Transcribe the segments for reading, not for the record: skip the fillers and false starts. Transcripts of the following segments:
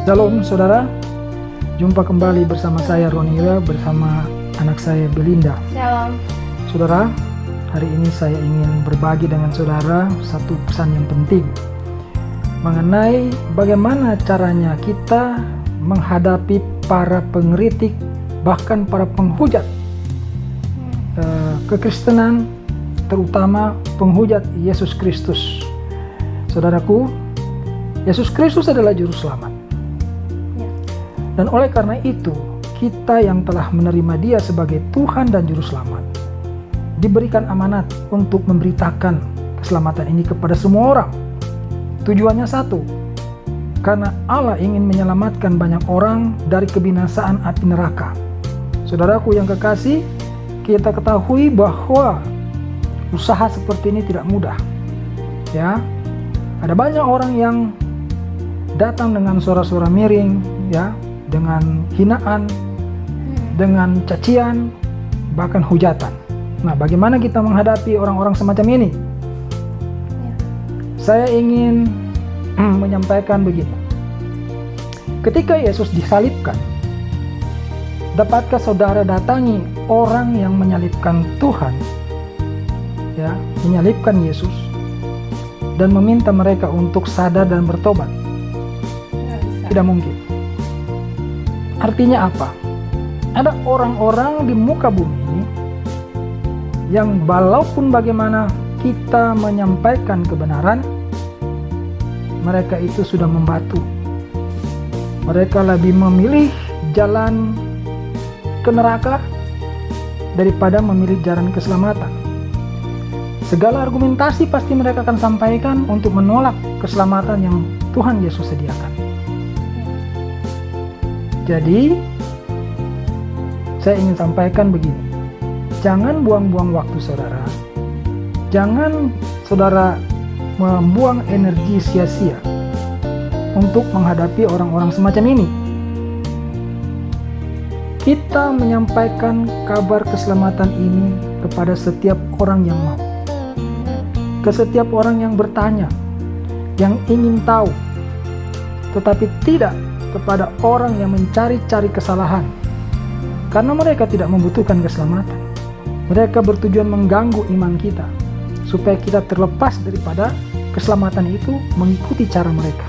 Shalom saudara, jumpa kembali bersama saya Ronira bersama anak saya Belinda. Shalom. Saudara, hari ini saya ingin berbagi dengan saudara satu pesan yang penting mengenai bagaimana caranya kita menghadapi para pengkritik, bahkan para penghujat kekristenan, terutama penghujat Yesus Kristus. Saudaraku, Yesus Kristus adalah juru selamat. Dan oleh karena itu, kita yang telah menerima Dia sebagai Tuhan dan Juru Selamat, diberikan amanat untuk memberitakan keselamatan ini kepada semua orang. Tujuannya satu, karena Allah ingin menyelamatkan banyak orang dari kebinasaan api neraka. Saudaraku yang kekasih, kita ketahui bahwa usaha seperti ini tidak mudah. Ya, ada banyak orang yang datang dengan suara-suara miring, ya, dengan hinaan, dengan cacian, bahkan hujatan. Nah, bagaimana kita menghadapi orang-orang semacam ini? Saya ingin menyampaikan begini. Ketika Yesus disalibkan, dapatkah saudara datangi orang yang menyalibkan Tuhan, ya, menyalibkan Yesus, dan meminta mereka untuk sadar dan bertobat? Tidak mungkin. Artinya apa? Ada orang-orang di muka bumi ini yang walaupun bagaimana kita menyampaikan kebenaran, mereka itu sudah membatu. Mereka lebih memilih jalan ke neraka daripada memilih jalan keselamatan. Segala argumentasi pasti mereka akan sampaikan untuk menolak keselamatan yang Tuhan Yesus sediakan. Jadi, saya ingin sampaikan begini. Jangan buang-buang waktu saudara. Jangan saudara membuang energi sia-sia untuk menghadapi orang-orang semacam ini. Kita menyampaikan kabar keselamatan ini kepada setiap orang yang mau. Ke setiap orang yang bertanya, yang ingin tahu, tetapi tidak kepada orang yang mencari-cari kesalahan, karena mereka tidak membutuhkan keselamatan. Mereka bertujuan mengganggu iman kita supaya kita terlepas daripada keselamatan itu mengikuti cara mereka.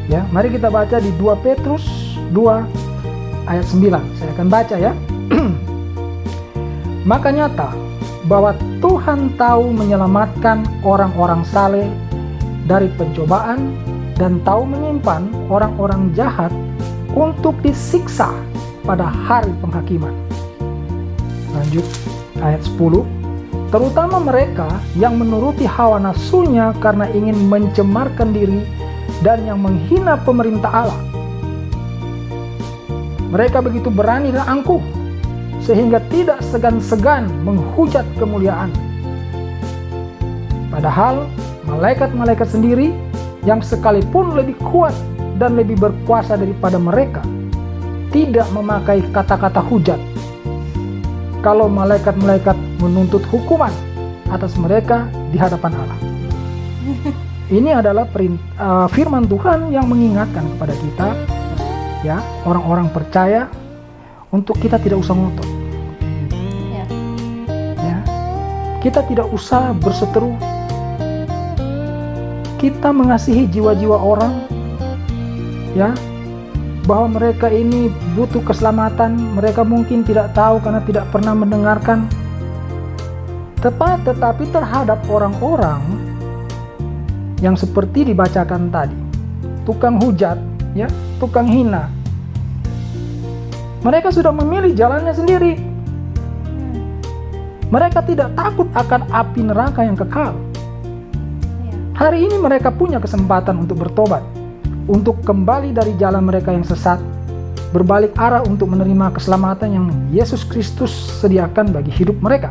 Ya, mari kita baca di 2 Petrus 2 ayat 9. Saya akan baca ya. Maka nyata bahwa Tuhan tahu menyelamatkan orang-orang saleh dari pencobaan dan tahu menyimpan orang-orang jahat untuk disiksa pada hari penghakiman. Lanjut ayat 10. Terutama mereka yang menuruti hawa nafsunya karena ingin mencemarkan diri dan yang menghina pemerintah Allah. Mereka begitu berani dan angkuh sehingga tidak segan-segan menghujat kemuliaan. Padahal malaikat-malaikat sendiri yang sekalipun lebih kuat dan lebih berkuasa daripada mereka tidak memakai kata-kata hujat kalau malaikat-malaikat menuntut hukuman atas mereka di hadapan Allah. Ini adalah firman Tuhan yang mengingatkan kepada kita, ya, orang-orang percaya, untuk kita tidak usah ngotot. Ya, kita tidak usah berseteru. Kita mengasihi jiwa-jiwa orang, ya, bahwa mereka ini butuh keselamatan. Mereka mungkin tidak tahu karena tidak pernah mendengarkan. Tetapi terhadap orang-orang yang seperti dibacakan tadi, tukang hujat, ya, tukang hina, mereka sudah memilih jalannya sendiri. Mereka tidak takut akan api neraka yang kekal. Hari ini mereka punya kesempatan untuk bertobat, untuk kembali dari jalan mereka yang sesat, berbalik arah untuk menerima keselamatan yang Yesus Kristus sediakan bagi hidup mereka.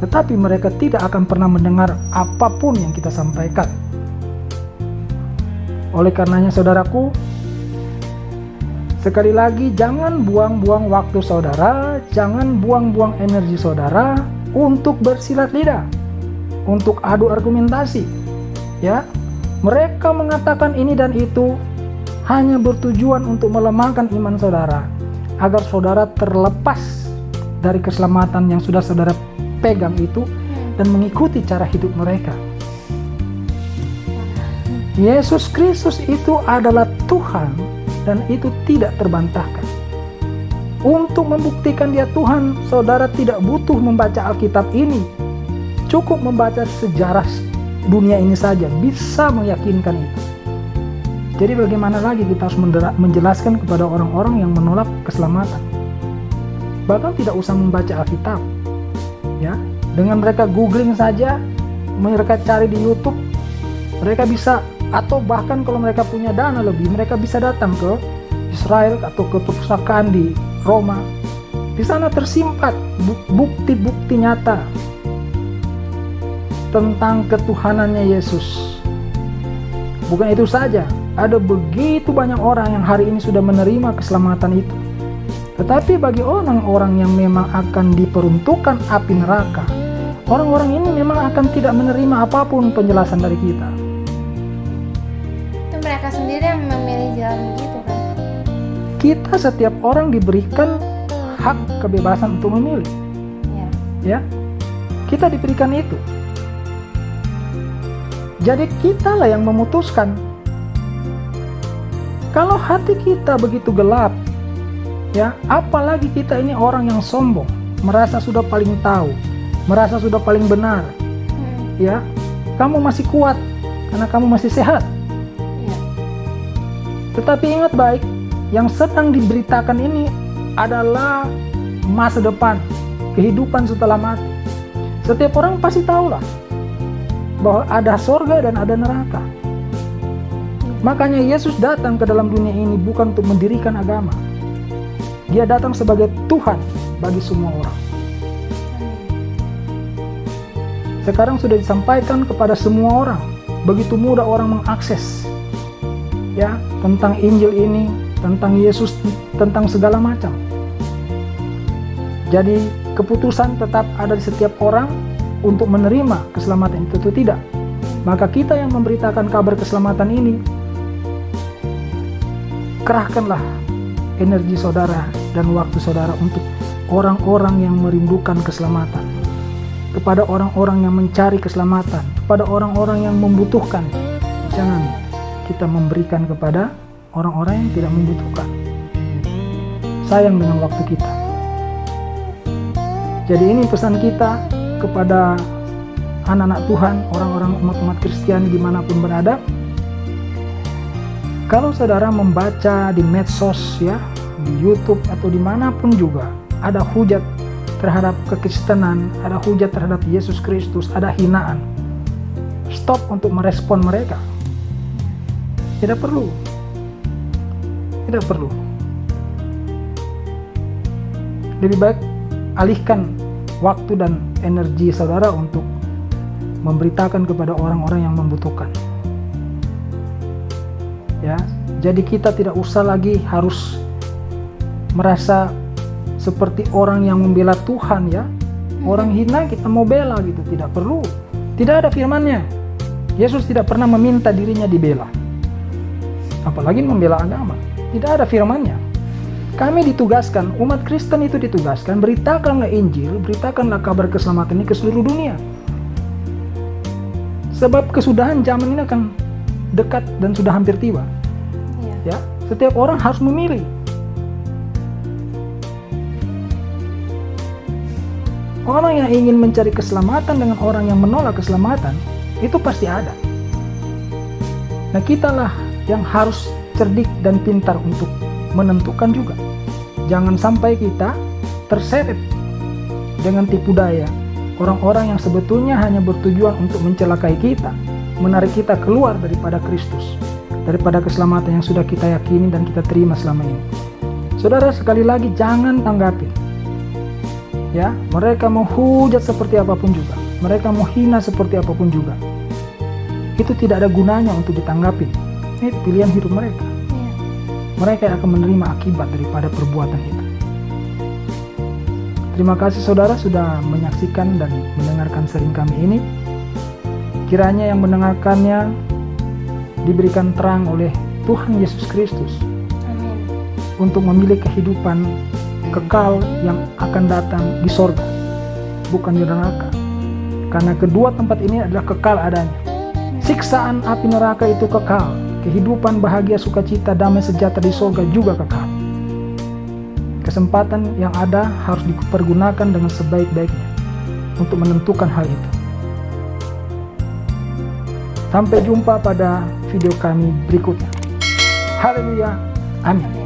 Tetapi mereka tidak akan pernah mendengar apapun yang kita sampaikan. Oleh karenanya saudaraku, sekali lagi jangan buang-buang waktu saudara, jangan buang-buang energi saudara untuk bersilat lidah, untuk adu argumentasi, ya, Mereka mengatakan ini dan itu hanya bertujuan untuk melemahkan iman saudara, agar saudara terlepas dari keselamatan yang sudah saudara pegang itu dan mengikuti cara hidup mereka. Yesus Kristus itu adalah Tuhan dan itu tidak terbantahkan. Untuk membuktikan Dia Tuhan, saudara tidak butuh membaca Alkitab ini. Cukup membaca sejarah dunia ini saja bisa meyakinkan itu. Jadi bagaimana lagi kita harus menjelaskan kepada orang-orang yang menolak keselamatan? Bahkan tidak usah membaca Alkitab. Ya, dengan mereka googling saja, mereka cari di YouTube, mereka bisa, atau bahkan kalau mereka punya dana lebih, mereka bisa datang ke Israel atau ke perpustakaan di Roma. Di sana tersimpan bukti-bukti nyata tentang ketuhanannya Yesus. Bukan itu saja, ada begitu banyak orang yang hari ini sudah menerima keselamatan itu. Tetapi bagi orang-orang yang memang akan diperuntukkan api neraka, orang-orang ini memang akan tidak menerima apapun penjelasan dari kita. Itu mereka sendiri yang memilih jalan begitu kan? Kita setiap orang diberikan hak kebebasan untuk memilih. Ya, kita diberikan itu. Jadi kitalah yang memutuskan. Kalau hati kita begitu gelap, ya, apalagi kita ini orang yang sombong, merasa sudah paling tahu, merasa sudah paling benar. Ya, kamu masih kuat karena kamu masih sehat. Tetapi ingat baik, yang sedang diberitakan ini adalah masa depan, kehidupan setelah mati. Setiap orang pasti tahulah bahwa ada surga dan ada neraka. Makanya Yesus datang ke dalam dunia ini bukan untuk mendirikan agama. Dia datang sebagai Tuhan bagi semua orang. Sekarang sudah disampaikan kepada semua orang. Begitu mudah orang mengakses, ya, tentang Injil ini, tentang Yesus, tentang segala macam. Jadi keputusan tetap ada di setiap orang untuk menerima keselamatan itu atau tidak. Maka kita yang memberitakan kabar keselamatan ini, kerahkanlah energi saudara dan waktu saudara untuk orang-orang yang merindukan keselamatan, kepada orang-orang yang mencari keselamatan, kepada orang-orang yang membutuhkan. Jangan kita memberikan kepada orang-orang yang tidak membutuhkan. Sayang dengan waktu kita. Jadi ini pesan kita kepada anak-anak Tuhan, orang-orang umat-umat Kristiani dimanapun berada. Kalau saudara membaca di medsos, ya, di YouTube atau dimanapun juga, ada hujat terhadap kekristenan, ada hujat terhadap Yesus Kristus, ada hinaan, stop untuk merespon mereka. Tidak perlu. Tidak perlu. Lebih baik alihkan waktu dan energi saudara untuk memberitakan kepada orang-orang yang membutuhkan. Ya, jadi kita tidak usah lagi harus merasa seperti orang yang membela Tuhan, ya. Orang hina kita mau bela gitu, tidak perlu. Tidak ada firman-Nya. Yesus tidak pernah meminta dirinya dibela. Apalagi membela agama. Tidak ada firman-Nya. Kami ditugaskan, umat Kristen itu ditugaskan, beritakanlah Injil, beritakanlah kabar keselamatan ini ke seluruh dunia. Sebab kesudahan zaman ini akan dekat dan sudah hampir tiba. Ya, setiap orang harus memilih. Orang yang ingin mencari keselamatan dengan orang yang menolak keselamatan, itu pasti ada. Nah, kitalah yang harus cerdik dan pintar untuk menentukan juga. Jangan sampai kita terseret dengan tipu daya orang-orang yang sebetulnya hanya bertujuan untuk mencelakai kita, menarik kita keluar daripada Kristus, daripada keselamatan yang sudah kita yakini dan kita terima selama ini. Saudara, sekali lagi jangan tanggapi. Ya, mereka mau hujat seperti apapun juga, mereka mau hina seperti apapun juga, itu tidak ada gunanya untuk ditanggapi. Ini pilihan hidup mereka. Mereka akan menerima akibat daripada perbuatan itu. Terima kasih saudara sudah menyaksikan dan mendengarkan sharing kami ini. Kiranya yang mendengarkannya diberikan terang oleh Tuhan Yesus Kristus Amin. untuk memilih kehidupan kekal yang akan datang di sorga, bukan di neraka. Karena kedua tempat ini adalah kekal adanya. Siksaan api neraka itu kekal, kehidupan bahagia, sukacita, damai, sejahtera di sorga juga kekal. Kesempatan yang ada harus dipergunakan dengan sebaik-baiknya untuk menentukan hal itu. Sampai jumpa pada video kami berikutnya. Haleluya. Amin.